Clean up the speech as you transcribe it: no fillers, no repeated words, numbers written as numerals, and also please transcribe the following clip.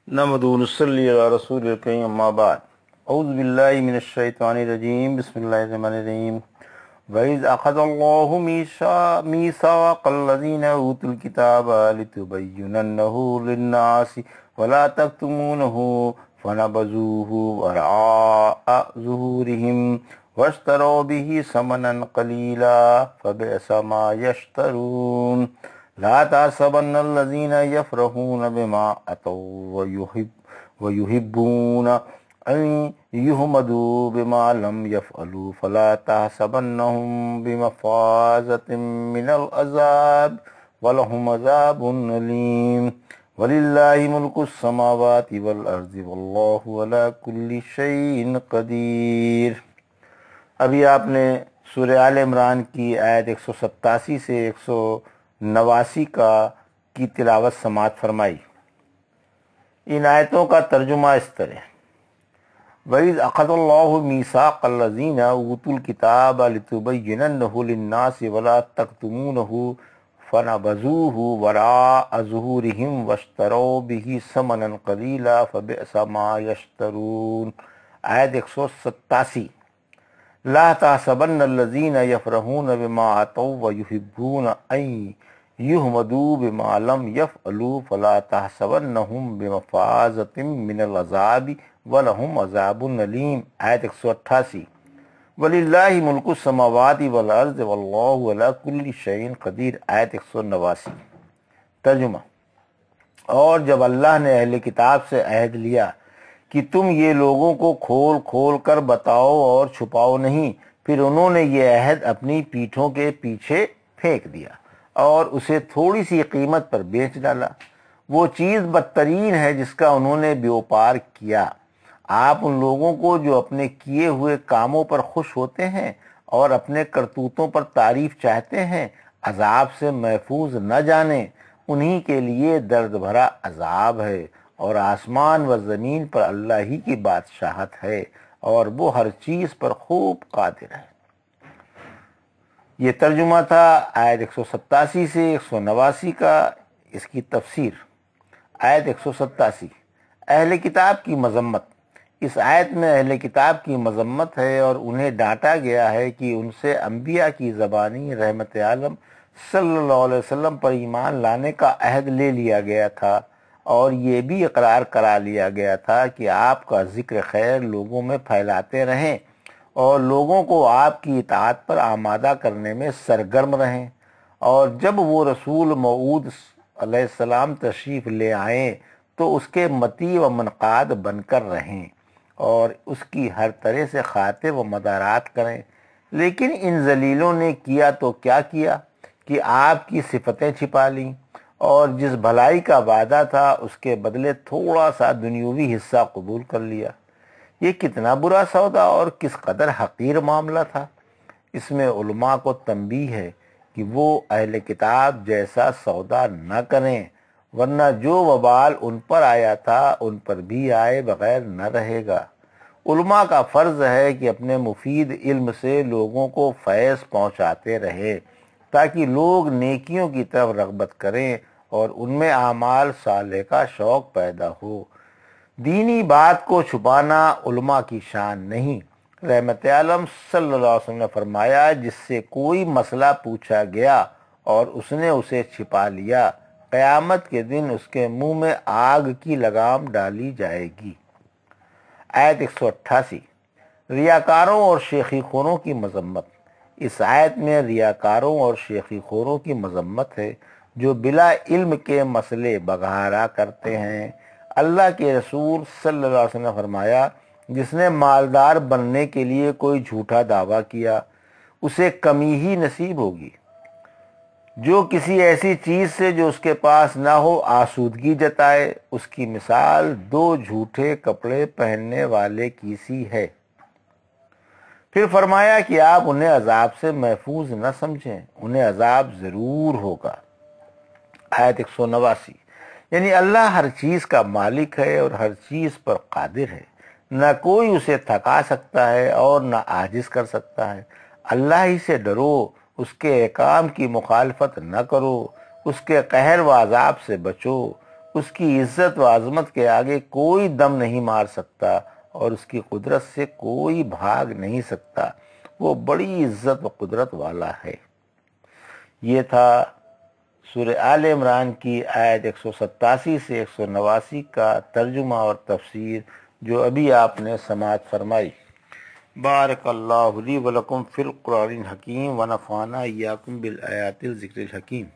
نحمد ونصلی علی رسول الکریم اما بعد اعوذ باللہ من الشیطان الرجیم بسم اللہ الرحمن الرحیم وَإِذْ أَخَذَ اللَّهُ مِيثَاقَ الَّذِينَ أُوتُوا الْكِتَابَ لِتُبَيِّنَنَّهُ لِلنَّاسِ وَلَا تَكْتُمُونَهُ فَنَبَذُوهُ وَرَاءَ ظُهُورِهِمْ وَاشْتَرَوْا بِهِ ثَمَنًا قَلِيلًا فَبِئْسَ مَا يَشْتَرُونَ لا تحسبن الذين يفرحون بما أتوا ويحبون أن يحمدوا بما لم يفعلوا فلا تحسبنهم بمفازة من العذاب ولهم عذاب أليم ولله ملك السماوات والأرض والله على كل شيء قدير۔ ابھی آپ نے سورہ آل عمران کی آیت 187 سے 189 کی تلاوت سماعت فرمائی۔ ان آیتوں کا ترجمہ اس طرح: وَإِذْ أَخَذَ اللَّهُ مِيثَاقَ الَّذِينَ أُوتُوا الْكِتَابَ لِتُبَيِّنَنَّهُ لِلنَّاسِ وَلَا تَكْتُمُونَهُ فَنَبَذُوهُ وَرَاءَ ظُهُورِهِمْ وَاشْتَرَوْا بِهِ ثَمَنًا قَلِيلًا فَبِئْسَ مَا يَشْتَرُونَ۔ آیت 187۔ لا تحسبن الذين يفرحون بما أتوا ويحبون أن يحمدوا بما لم يفعلوا فلا تحسبنهم بمفازة من العذاب ولهم عذاب أليم۔ آیت 188۔ وللہ ملک السماوات والارض واللہ علی کل شیء قدیر۔ آیت 189۔ ترجمہ: اور جب اللہ نے اہل کتاب سے عہد لیا کہ تم یہ لوگوں کو کھول کھول کر بتاؤ اور چھپاؤ نہیں، پھر انہوں نے یہ عہد اپنی پیٹھوں کے پیچھے پھینک دیا اور اسے تھوڑی سی قیمت پر بیچ ڈالا۔ وہ چیز بدترین ہے جس کا انہوں نے بیوپار کیا۔ آپ ان لوگوں کو جو اپنے کیے ہوئے کاموں پر خوش ہوتے ہیں اور اپنے کرتوتوں پر تعریف چاہتے ہیں عذاب سے محفوظ نہ جانیں، انہی کے لیے درد بھرا عذاب ہے، اور آسمان و زمین پر اللہ ہی کی بادشاہت ہے اور وہ ہر چیز پر خوب قادر ہے۔ یہ ترجمہ تھا آیت 187 سے 189 کا۔ اس کی تفسیر: آیت 187 اہل کتاب کی مذمت۔ اس آیت میں اہل کتاب کی مذمت ہے اور انہیں ڈانٹا گیا ہے کہ ان سے انبیاء کی زبانی رحمت عالم صلی اللہ علیہ وسلم پر ایمان لانے کا عہد لے لیا گیا تھا، اور یہ بھی اقرار کرا لیا گیا تھا کہ آپ کا ذکر خیر لوگوں میں پھیلاتے رہیں اور لوگوں کو آپ کی اطاعت پر آمادہ کرنے میں سرگرم رہیں، اور جب وہ رسول موعود علیہ السلام تشریف لے آئیں تو اس کے مطیع و منقاد بن کر رہیں اور اس کی ہر طرح سے خاطر و مدارات کریں۔ لیکن ان ذلیلوں نے کیا تو کیا کیا کہ آپ کی صفتیں چھپا لیں اور جس بھلائی کا وعدہ تھا اس کے بدلے تھوڑا سا دنیوی حصہ قبول کر لیا۔ یہ کتنا برا سودا اور کس قدر حقیر معاملہ تھا۔ اس میں علماء کو تنبیہ ہے کہ وہ اہل کتاب جیسا سودا نہ کریں، ورنہ جو وبال ان پر آیا تھا ان پر بھی آئے بغیر نہ رہے گا۔ علماء کا فرض ہے کہ اپنے مفید علم سے لوگوں کو فیض پہنچاتے رہے تاکہ لوگ نیکیوں کی طرف رغبت کریں اور ان میں اعمال صالح کا شوق پیدا ہو۔ دینی بات کو چھپانا علماء کی شان نہیں۔ رحمت عالم صلی اللہ علیہ وسلم نے فرمایا، جس سے کوئی مسئلہ پوچھا گیا اور اس نے اسے چھپا لیا، قیامت کے دن اس کے منہ میں آگ کی لگام ڈالی جائے گی۔ آیت 188۔ ریاکاروں اور شیخی خوروں کی مذمت۔ اس آیت میں ریاکاروں اور شیخی خوروں کی مذمت ہے جو بلا علم کے مسئلے بگاڑا کرتے ہیں۔ اللہ کے رسول صلی اللہ علیہ وسلم نے فرمایا، جس نے مالدار بننے کے لیے کوئی جھوٹا دعویٰ کیا اسے کمی ہی نصیب ہوگی۔ جو کسی ایسی چیز سے جو اس کے پاس نہ ہو آسودگی جتائے، اس کی مثال دو جھوٹے کپڑے پہننے والے کی سی ہے۔ پھر فرمایا کہ آپ انہیں عذاب سے محفوظ نہ سمجھیں، انہیں عذاب ضرور ہوگا۔ آیت 189۔ یعنی اللہ ہر چیز کا مالک ہے اور ہر چیز پر قادر ہے، نہ کوئی اسے تھکا سکتا ہے اور نہ عاجز کر سکتا ہے۔ اللہ ہی سے ڈرو، اس کے احکام کی مخالفت نہ کرو، اس کے قہر و عذاب سے بچو۔ اس کی عزت و عظمت کے آگے کوئی دم نہیں مار سکتا اور اس کی قدرت سے کوئی بھاگ نہیں سکتا، وہ بڑی عزت و قدرت والا ہے۔ یہ تھا سورہ آل عمران کی آیت 187 سے 189 کا ترجمہ اور تفسیر جو ابھی آپ نے سماعت فرمائی۔ بارک اللہ لی ولکم فی القرآن الحکیم ونفعنا ایاکم بالآیات الذکر الحکیم۔